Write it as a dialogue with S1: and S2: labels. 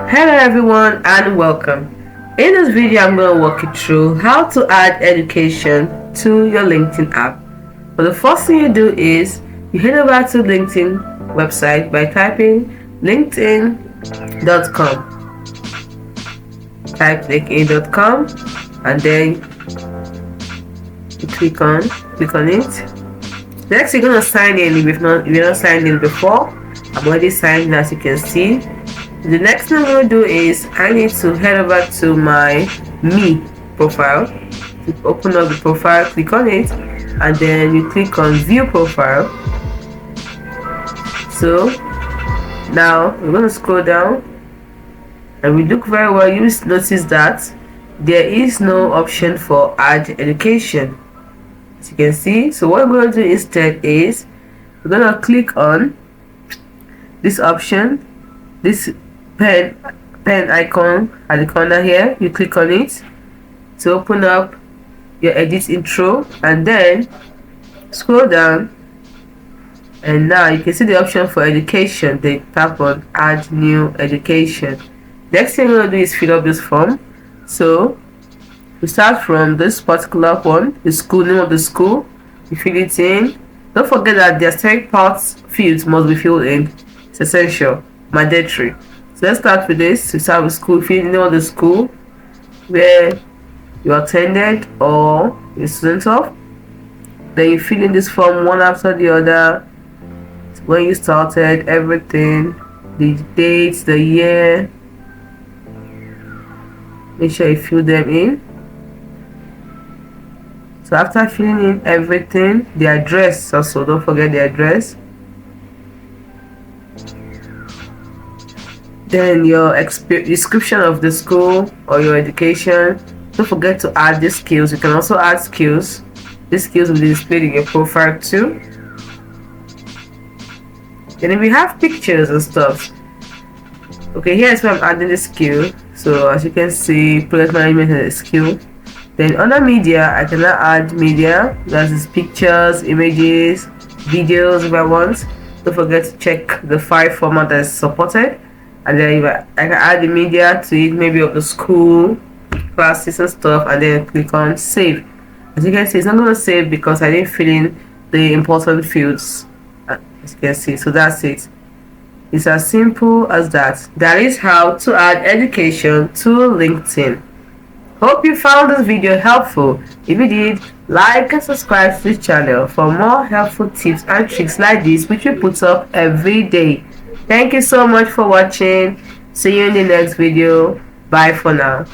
S1: Hello everyone and welcome. In this video I'm going to walk you through how to add education to your LinkedIn app. But the first thing you do is you head over to LinkedIn website by typing linkedin.com. Type linkedin.com and then you click on it. Next you're going to sign in if you're not signed in before. I'm already signed in, as you can see. The next thing I'm going to do is I need to head over to my me profile. To open up the profile, click on it, and then you click on view profile. So now we're going to scroll down and we look very well. You notice that there is no option for add education, as you can see. So what we're going to do instead is we're going to click on this option, this pen icon at the corner here. You click on it to open up your edit intro, and then scroll down, and now you can see the option for education. They tap on add new education. Next thing we're going to do is fill up this form. So we start from this particular one, the school name of the school. You fill it in. Don't forget that the aesthetic parts fields must be filled in. It's essential, mandatory. So let's start with this. We start with school. Fill in the name of the school where you attended or you're a student of. Then you fill in this form one after the other. When you started, everything, the dates, the year. Make sure you fill them in. So after filling in everything, the address also, don't forget the address. Then your description of the school or your education. Don't forget to add the skills. You can also add skills. These skills will be displayed in your profile too. And then we have pictures and stuff. Okay, here's where I'm adding the skill. So as you can see, project management is a skill. Then under media, I can now add media. That is pictures, images, videos if I want. Don't forget to check the file format that is supported. And then I can add the media to it, maybe of the school, classes and stuff, and then click on save. As you can see, it's not going to save because I didn't fill in the important fields, as you can see. So that's it. It's as simple as that. That is how to add education to LinkedIn. Hope you found this video helpful. If you did, like and subscribe to this channel for more helpful tips and tricks like this, which we put up every day. Thank you so much for watching. See you in the next video. Bye for now.